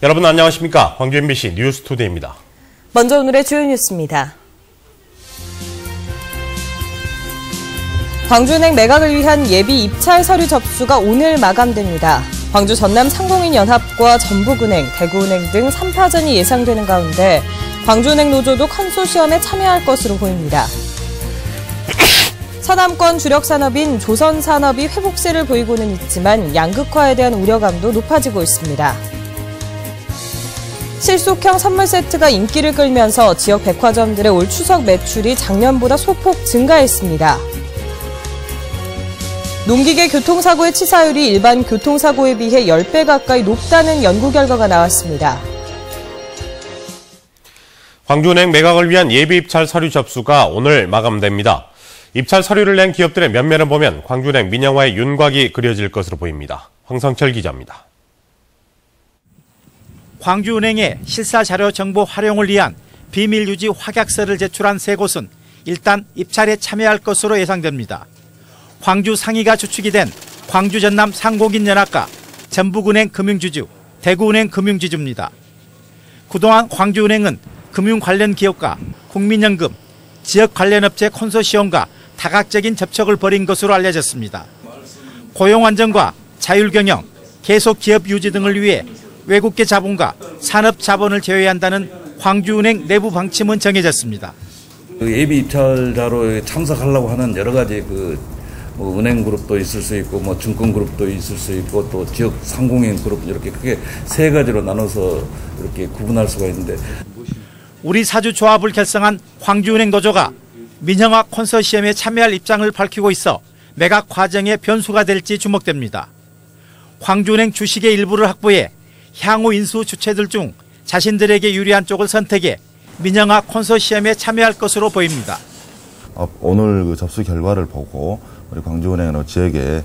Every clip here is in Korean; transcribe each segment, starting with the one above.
여러분 안녕하십니까? 광주 MBC 뉴스투데이입니다. 먼저 오늘의 주요 뉴스입니다. 광주은행 매각을 위한 예비 입찰 서류 접수가 오늘 마감됩니다. 광주 전남 상공인연합과 전북은행, 대구은행 등 3파전이 예상되는 가운데 광주은행 노조도 컨소시엄에 참여할 것으로 보입니다. 서남권 주력 산업인 조선산업이 회복세를 보이고는 있지만 양극화에 대한 우려감도 높아지고 있습니다. 실속형 선물 세트가 인기를 끌면서 지역 백화점들의 올 추석 매출이 작년보다 소폭 증가했습니다. 농기계 교통사고의 치사율이 일반 교통사고에 비해 10배 가까이 높다는 연구 결과가 나왔습니다. 광주은행 매각을 위한 예비 입찰 서류 접수가 오늘 마감됩니다. 입찰 서류를 낸 기업들의 면면을 보면 광주은행 민영화의 윤곽이 그려질 것으로 보입니다. 황성철 기자입니다. 광주은행의 실사자료 정보 활용을 위한 비밀유지 확약서를 제출한 세 곳은 일단 입찰에 참여할 것으로 예상됩니다. 광주 상위가 주축이 된 광주 전남 상공인연합과 전북은행 금융주주, 대구은행 금융주주입니다. 그동안 광주은행은 금융 관련 기업과 국민연금, 지역 관련 업체 컨소시엄과 다각적인 접촉을 벌인 것으로 알려졌습니다. 고용 안정과 자율경영, 계속 기업 유지 등을 위해 외국계 자본과 산업 자본을 제외한다는 광주은행 내부 방침은 정해졌습니다. 예비 입찰자로 참석하려고 하는 여러 가지 은행 그룹도 있을 수 있고 증권 그룹도 있을 수 있고 또 지역 상공인 그룹 이렇게 크게 세 가지로 나눠서 이렇게 구분할 수가 있는데 우리 사주 조합을 결성한 광주은행 노조가 민영화 컨소시엄에 참여할 입장을 밝히고 있어 매각 과정의 변수가 될지 주목됩니다. 광주은행 주식의 일부를 확보해 향후 인수 주체들 중 자신들에게 유리한 쪽을 선택해 민영화 컨소시엄에 참여할 것으로 보입니다. 오늘 접수 결과를 보고 우리 광주은행은 지역에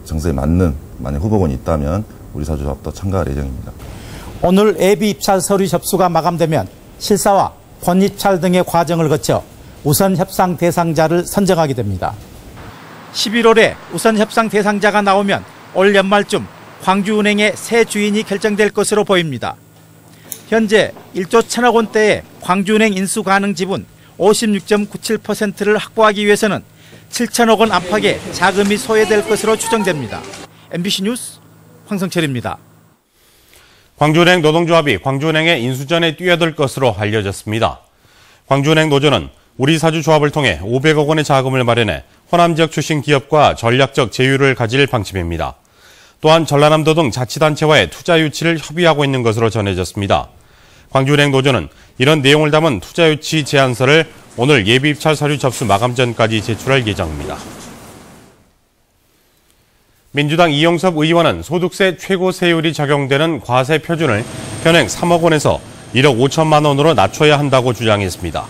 정서에 맞는 만약 후보군이 있다면 우리 사주조합도 참가할 예정입니다. 오늘 예비 입찰 서류 접수가 마감되면 실사와 본입찰 등의 과정을 거쳐 우선 협상 대상자를 선정하게 됩니다. 11월에 우선 협상 대상자가 나오면 올 연말쯤 광주은행의 새 주인이 결정될 것으로 보입니다. 현재 1조 1천억 원대의 광주은행 인수 가능 지분 56.97%를 확보하기 위해서는 7천억 원 안팎의 자금이 소요될 것으로 추정됩니다. MBC 뉴스 황성철입니다. 광주은행 노동조합이 광주은행의 인수전에 뛰어들 것으로 알려졌습니다. 광주은행 노조는 우리 사주조합을 통해 500억 원의 자금을 마련해 호남 지역 출신 기업과 전략적 제휴를 가질 방침입니다. 또한 전라남도 등 자치단체와의 투자 유치를 협의하고 있는 것으로 전해졌습니다. 광주은행 노조는 이런 내용을 담은 투자 유치 제안서를 오늘 예비 입찰 서류 접수 마감 전까지 제출할 예정입니다. 민주당 이용섭 의원은 소득세 최고 세율이 적용되는 과세 표준을 현행 3억 원에서 1억 5천만 원으로 낮춰야 한다고 주장했습니다.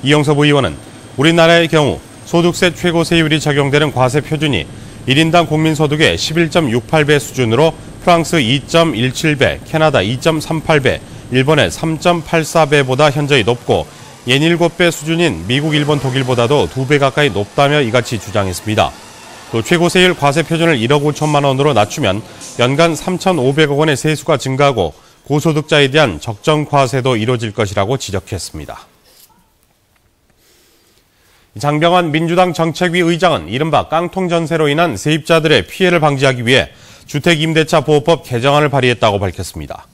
이용섭 의원은 우리나라의 경우 소득세 최고 세율이 적용되는 과세 표준이 1인당 국민소득의 11.68배 수준으로 프랑스 2.17배, 캐나다 2.38배, 일본의 3.84배보다 현저히 높고 67배 수준인 미국, 일본, 독일보다도 2배 가까이 높다며 이같이 주장했습니다. 또 최고세율 과세 표준을 1억 5천만 원으로 낮추면 연간 3,500억 원의 세수가 증가하고 고소득자에 대한 적정 과세도 이뤄질 것이라고 지적했습니다. 장병환 민주당 정책위 의장은 이른바 깡통 전세로 인한 세입자들의 피해를 방지하기 위해 주택임대차 보호법 개정안을 발의했다고 밝혔습니다.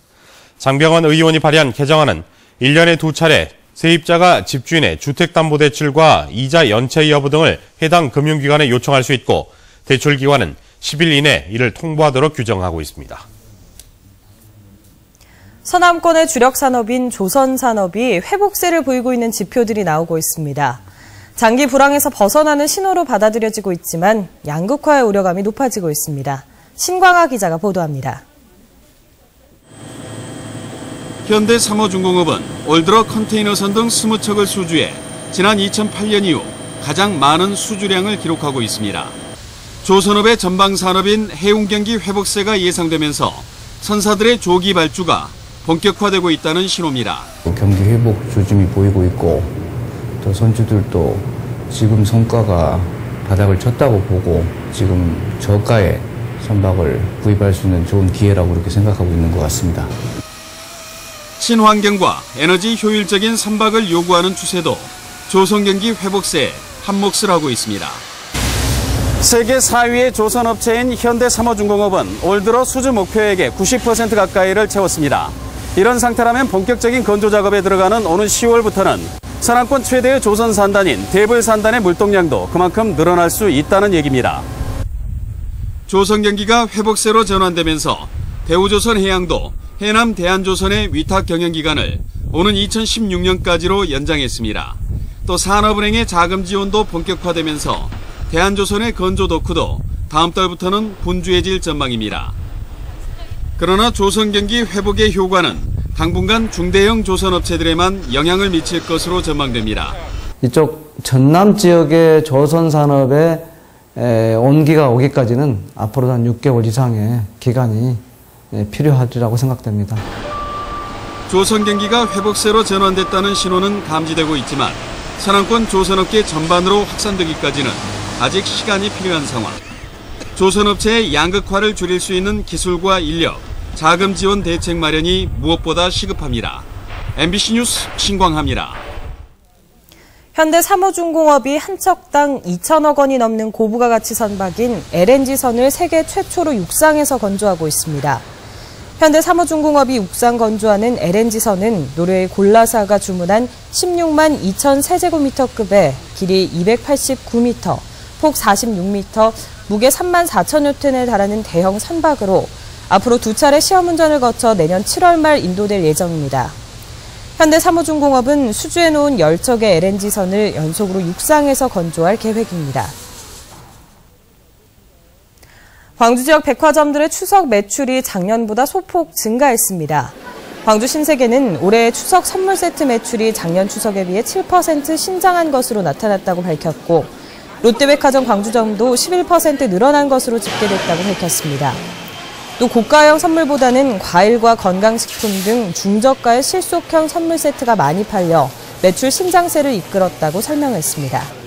장병환 의원이 발의한 개정안은 1년에 2차례 세입자가 집주인의 주택담보대출과 이자 연체 여부 등을 해당 금융기관에 요청할 수 있고 대출기관은 10일 이내 이를 통보하도록 규정하고 있습니다. 서남권의 주력 산업인 조선산업이 회복세를 보이고 있는 지표들이 나오고 있습니다. 장기 불황에서 벗어나는 신호로 받아들여지고 있지만 양극화의 우려감이 높아지고 있습니다. 신광하 기자가 보도합니다. 현대삼호중공업은 올 들어 컨테이너선 등 20척을 수주해 지난 2008년 이후 가장 많은 수주량을 기록하고 있습니다. 조선업의 전방 산업인 해운경기 회복세가 예상되면서 선사들의 조기 발주가 본격화되고 있다는 신호입니다. 경기 회복 조짐이 보이고 있고 또 선주들도 지금 성과가 바닥을 쳤다고 보고 지금 저가에 선박을 구입할 수 있는 좋은 기회라고 이렇게 생각하고 있는 것 같습니다. 친환경과 에너지 효율적인 선박을 요구하는 추세도 조선경기 회복세에 한몫을 하고 있습니다. 세계 4위의 조선업체인 현대삼호중공업은 올 들어 수주 목표액의 90% 가까이를 채웠습니다. 이런 상태라면 본격적인 건조 작업에 들어가는 오는 10월부터는 서남권 최대의 조선산단인 대불산단의 물동량도 그만큼 늘어날 수 있다는 얘기입니다. 조선경기가 회복세로 전환되면서 대우조선해양도 해남 대한조선의 위탁 경영기간을 오는 2016년까지로 연장했습니다. 또 산업은행의 자금 지원도 본격화되면서 대한조선의 건조 덕후도 다음 달부터는 분주해질 전망입니다. 그러나 조선경기 회복의 효과는 당분간 중대형 조선업체들에만 영향을 미칠 것으로 전망됩니다. 이쪽 전남 지역의 조선 산업에 온기가 오기까지는 앞으로 한 6개월 이상의 기간이 필요하리라고 생각됩니다. 조선경기가 회복세로 전환됐다는 신호는 감지되고 있지만 서남권 조선업계 전반으로 확산되기까지는 아직 시간이 필요한 상황. 조선업체의 양극화를 줄일 수 있는 기술과 인력, 자금 지원 대책 마련이 무엇보다 시급합니다. MBC 뉴스 신광하입니다. 현대삼호중공업이 한 척당 2천억 원이 넘는 고부가 가치 선박인 LNG선을 세계 최초로 육상에서 건조하고 있습니다. 현대삼호중공업이 육상 건조하는 LNG선은 노르웨이 골라사가 주문한 16만 2천 세제곱미터급의 길이 289m, 폭 46m, 무게 3만 4천여 톤에 달하는 대형 선박으로 앞으로 2차례 시험 운전을 거쳐 내년 7월 말 인도될 예정입니다. 현대삼호중공업은 수주해 놓은 10척의 LNG선을 연속으로 육상에서 건조할 계획입니다. 광주 지역 백화점들의 추석 매출이 작년보다 소폭 증가했습니다. 광주 신세계는 올해 추석 선물 세트 매출이 작년 추석에 비해 7% 신장한 것으로 나타났다고 밝혔고, 롯데백화점 광주점도 11% 늘어난 것으로 집계됐다고 밝혔습니다. 또 고가형 선물보다는 과일과 건강식품 등 중저가의 실속형 선물 세트가 많이 팔려 매출 신장세를 이끌었다고 설명했습니다.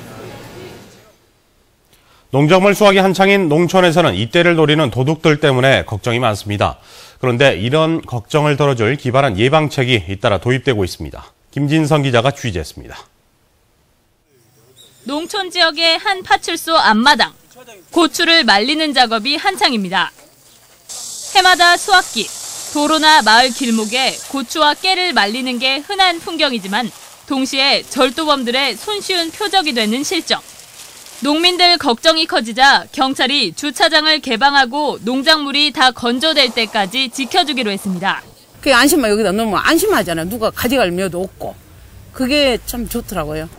농작물 수확이 한창인 농촌에서는 이때를 노리는 도둑들 때문에 걱정이 많습니다. 그런데 이런 걱정을 덜어줄 기발한 예방책이 잇따라 도입되고 있습니다. 김진성 기자가 취재했습니다. 농촌 지역의 한 파출소 앞마당. 고추를 말리는 작업이 한창입니다. 해마다 수확기, 도로나 마을 길목에 고추와 깨를 말리는 게 흔한 풍경이지만 동시에 절도범들의 손쉬운 표적이 되는 실정. 농민들 걱정이 커지자 경찰이 주차장을 개방하고 농작물이 다 건조될 때까지 지켜주기로 했습니다. 그게 안심만 여기다 놓으면 안심하잖아요. 누가 가져갈 면도 없고. 그게 참 좋더라고요.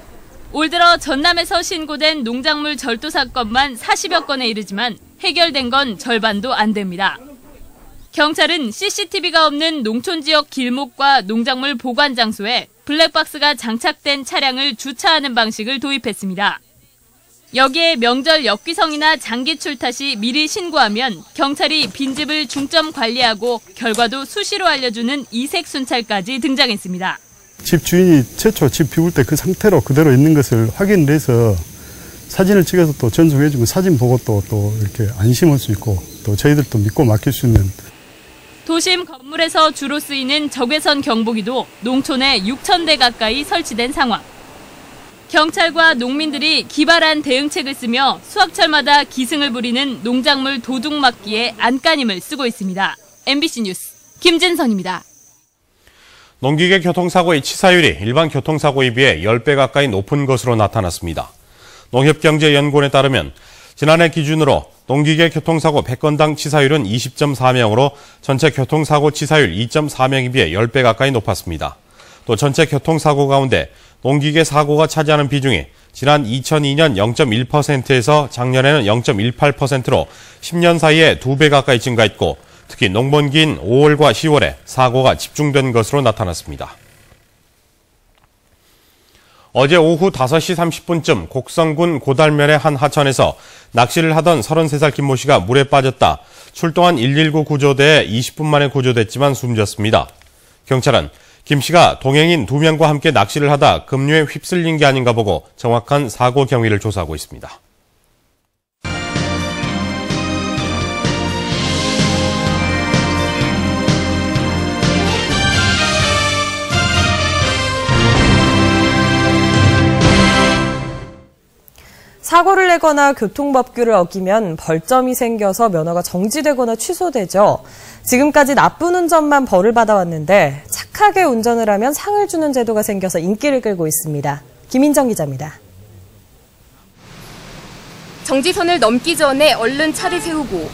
올 들어 전남에서 신고된 농작물 절도 사건만 40여 건에 이르지만 해결된 건 절반도 안 됩니다. 경찰은 CCTV가 없는 농촌 지역 길목과 농작물 보관 장소에 블랙박스가 장착된 차량을 주차하는 방식을 도입했습니다. 여기에 명절 역귀성이나 장기 출타 시 미리 신고하면 경찰이 빈집을 중점 관리하고 결과도 수시로 알려주는 이색 순찰까지 등장했습니다. 집 주인이 최초 집 비울 때 그 상태로 그대로 있는 것을 확인을 해서 사진을 찍어서 또 전송해주면 사진 보고 또 이렇게 안심할 수 있고 또 저희들도 믿고 맡길 수 있는. 도심 건물에서 주로 쓰이는 적외선 경보기도 농촌에 6,000대 가까이 설치된 상황. 경찰과 농민들이 기발한 대응책을 쓰며 수확철마다 기승을 부리는 농작물 도둑 막기에 안간힘을 쓰고 있습니다. MBC 뉴스 김진선입니다. 농기계 교통사고의 치사율이 일반 교통사고에 비해 10배 가까이 높은 것으로 나타났습니다. 농협경제연구원에 따르면 지난해 기준으로 농기계 교통사고 100건당 치사율은 20.4명으로 전체 교통사고 치사율 2.4명에 비해 10배 가까이 높았습니다. 또 전체 교통사고 가운데 농기계 사고가 차지하는 비중이 지난 2002년 0.1%에서 작년에는 0.18%로 10년 사이에 2배 가까이 증가했고, 특히 농번기인 5월과 10월에 사고가 집중된 것으로 나타났습니다. 어제 오후 5시 30분쯤 곡성군 고달면의 한 하천에서 낚시를 하던 33살 김모 씨가 물에 빠졌다 출동한 119 구조대에 20분 만에 구조됐지만 숨졌습니다. 경찰은 김 씨가 동행인 2명과 함께 낚시를 하다 급류에 휩쓸린 게 아닌가 보고 정확한 사고 경위를 조사하고 있습니다. 사고를 내거나 교통법규를 어기면 벌점이 생겨서 면허가 정지되거나 취소되죠. 지금까지 나쁜 운전만 벌을 받아왔는데 착하게 운전을 하면 상을 주는 제도가 생겨서 인기를 끌고 있습니다. 김인정 기자입니다. 정지선을 넘기 전에 얼른 차를 세우고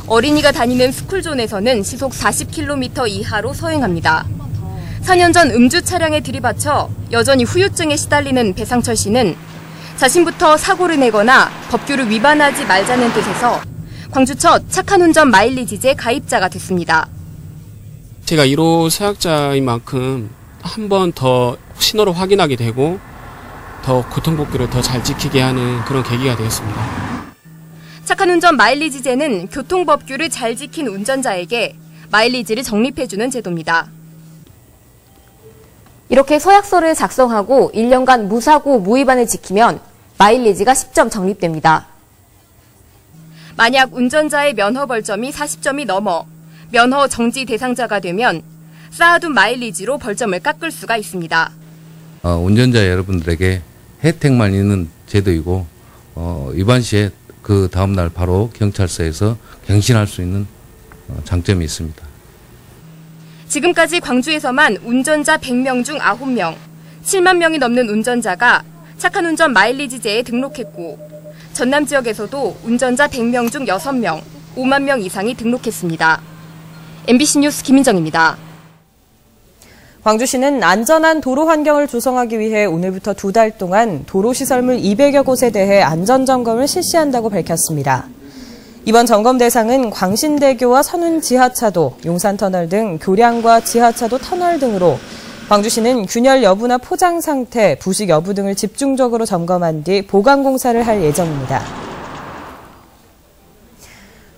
어린이가 다니는 스쿨존에서는 시속 40km 이하로 서행합니다. 4년 전 음주 차량에 들이받쳐 여전히 후유증에 시달리는 배상철 씨는 자신부터 사고를 내거나 법규를 위반하지 말자는 뜻에서 광주첫 착한 운전 마일리지제 가입자가 됐습니다. 제가 1호 사역자인 만큼 한 번 더 신호를 확인하게 되고 더 교통법규를 더 잘 지키게 하는 그런 계기가 되었습니다. 착한 운전 마일리지제는 교통법규를 잘 지킨 운전자에게 마일리지를 적립해주는 제도입니다. 이렇게 서약서를 작성하고 1년간 무사고 무위반을 지키면 마일리지가 10점 적립됩니다. 만약 운전자의 면허 벌점이 40점이 넘어 면허 정지 대상자가 되면 쌓아둔 마일리지로 벌점을 깎을 수가 있습니다. 운전자 여러분들에게 혜택만 있는 제도이고 위반 시에 그 다음날 바로 경찰서에서 갱신할 수 있는 장점이 있습니다. 지금까지 광주에서만 운전자 100명 중 9명, 7만 명이 넘는 운전자가 착한 운전 마일리지제에 등록했고 전남 지역에서도 운전자 100명 중 6명, 5만 명 이상이 등록했습니다. MBC 뉴스 김인정입니다. 광주시는 안전한 도로 환경을 조성하기 위해 오늘부터 2달 동안 도로시설물 200여 곳에 대해 안전점검을 실시한다고 밝혔습니다. 이번 점검 대상은 광신대교와 선운 지하차도, 용산터널 등 교량과 지하차도 터널 등으로 광주시는 균열 여부나 포장 상태, 부식 여부 등을 집중적으로 점검한 뒤 보강 공사를 할 예정입니다.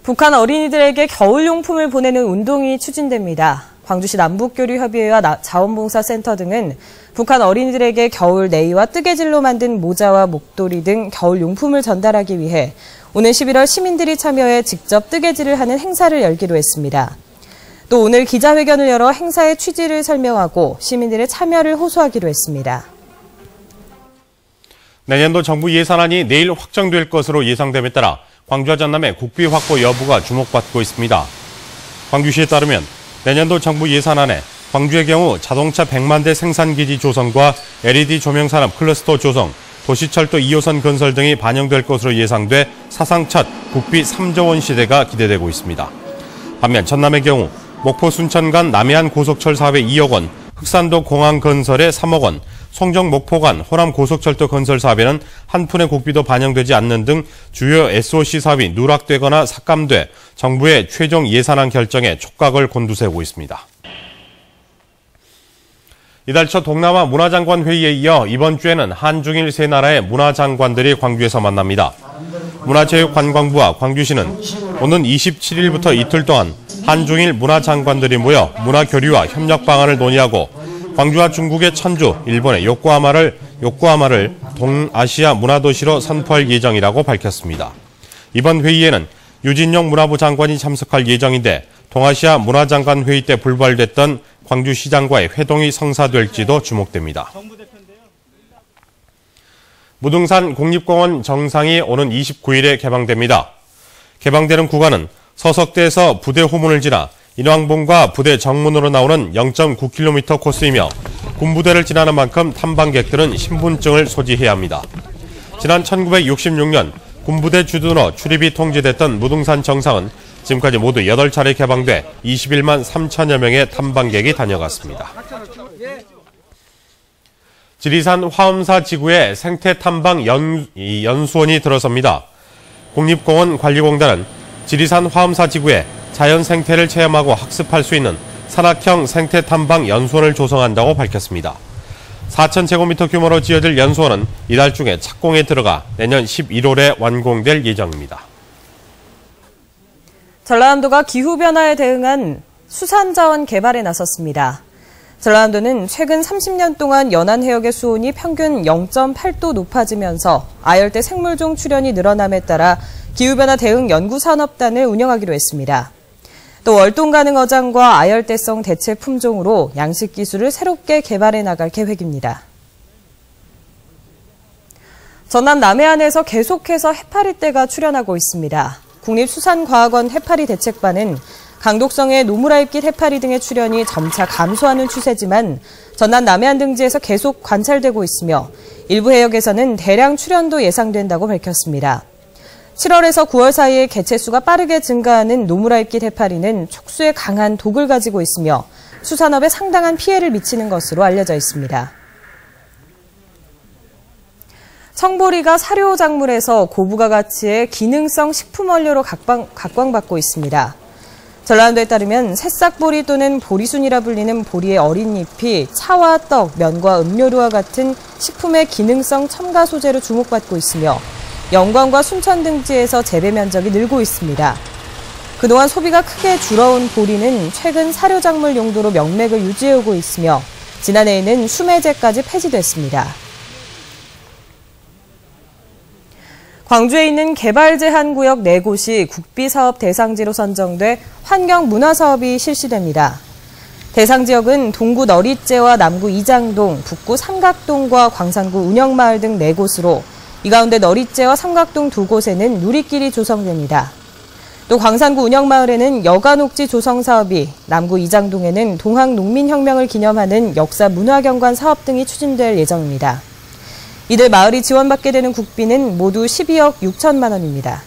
북한 어린이들에게 겨울용품을 보내는 운동이 추진됩니다. 광주시 남북교류협의회와 자원봉사센터 등은 북한 어린이들에게 겨울 네이와 뜨개질로 만든 모자와 목도리 등 겨울용품을 전달하기 위해 오늘 11월 시민들이 참여해 직접 뜨개질을 하는 행사를 열기로 했습니다. 또 오늘 기자회견을 열어 행사의 취지를 설명하고 시민들의 참여를 호소하기로 했습니다. 내년도 정부 예산안이 내일 확정될 것으로 예상됨에 따라 광주와 전남의 국비 확보 여부가 주목받고 있습니다. 광주시에 따르면 내년도 정부 예산안에 광주의 경우 자동차 100만 대 생산기지 조성과 LED 조명산업 클러스터 조성, 도시철도 2호선 건설 등이 반영될 것으로 예상돼 사상 첫 국비 3조 원 시대가 기대되고 있습니다. 반면 전남의 경우 목포 순천 간 남해안 고속철 사업에 2억 원, 흑산도 공항 건설에 3억 원, 송정 목포 간 호남 고속철도 건설 사업에는 한 푼의 국비도 반영되지 않는 등 주요 SOC 사업이 누락되거나 삭감돼 정부의 최종 예산안 결정에 촉각을 곤두세우고 있습니다. 이달 초 동남아 문화장관 회의에 이어 이번 주에는 한중일 세 나라의 문화장관들이 광주에서 만납니다. 문화체육관광부와 광주시는 오는 27일부터 이틀 동안 한중일 문화장관들이 모여 문화교류와 협력 방안을 논의하고 광주와 중국의 천주, 일본의 요코하마를 동아시아 문화도시로 선포할 예정이라고 밝혔습니다. 이번 회의에는 유진용 문화부 장관이 참석할 예정인데 동아시아 문화장관 회의 때 불발됐던 광주시장과의 회동이 성사될지도 주목됩니다. 무등산 국립공원 정상이 오는 29일에 개방됩니다. 개방되는 구간은 서석대에서 부대 호문을 지나 인왕봉과 부대 정문으로 나오는 0.9km 코스이며 군부대를 지나는 만큼 탐방객들은 신분증을 소지해야 합니다. 지난 1966년 군부대 주둔으로 출입이 통제됐던 무등산 정상은 지금까지 모두 8차례 개방돼 21만 3천여 명의 탐방객이 다녀갔습니다. 지리산 화엄사 지구에 생태탐방 연수원이 들어섭니다. 국립공원관리공단은 지리산 화엄사 지구에 자연 생태를 체험하고 학습할 수 있는 산악형 생태탐방 연수원을 조성한다고 밝혔습니다. 4,000제곱미터 규모로 지어질 연수원은 이달 중에 착공에 들어가 내년 11월에 완공될 예정입니다. 전라남도가 기후변화에 대응한 수산자원 개발에 나섰습니다. 전라남도는 최근 30년 동안 연안 해역의 수온이 평균 0.8도 높아지면서 아열대 생물종 출현이 늘어남에 따라 기후변화 대응 연구산업단을 운영하기로 했습니다. 또 월동 가능 어장과 아열대성 대체 품종으로 양식 기술을 새롭게 개발해 나갈 계획입니다. 전남 남해안에서 계속해서 해파리떼가 출현하고 있습니다. 국립수산과학원 해파리 대책반은 강독성의 노무라입깃 해파리 등의 출현이 점차 감소하는 추세지만 전남 남해안 등지에서 계속 관찰되고 있으며 일부 해역에서는 대량 출현도 예상된다고 밝혔습니다. 7월에서 9월 사이에 개체수가 빠르게 증가하는 노무라입깃 해파리는 촉수에 강한 독을 가지고 있으며 수산업에 상당한 피해를 미치는 것으로 알려져 있습니다. 청보리가 사료작물에서 고부가 가치의 기능성 식품 원료로 각광받고 있습니다. 전라남도에 따르면 새싹보리 또는 보리순이라 불리는 보리의 어린 잎이 차와 떡, 면과 음료류와 같은 식품의 기능성 첨가 소재로 주목받고 있으며 영광과 순천 등지에서 재배 면적이 늘고 있습니다. 그동안 소비가 크게 줄어온 보리는 최근 사료작물 용도로 명맥을 유지해오고 있으며 지난해에는 수매제까지 폐지됐습니다. 광주에 있는 개발 제한 구역 4곳이 국비사업 대상지로 선정돼 환경문화사업이 실시됩니다. 대상 지역은 동구 너릿제와 남구 이장동, 북구 삼각동과 광산구 운영마을 등 4곳으로 이 가운데 너릿제와 삼각동 2곳에는 누리길이 조성됩니다. 또 광산구 운영마을에는 여가녹지 조성 사업이, 남구 이장동에는 동학농민혁명을 기념하는 역사문화경관 사업 등이 추진될 예정입니다. 이들 마을이 지원받게 되는 국비는 모두 12억 6천만 원입니다.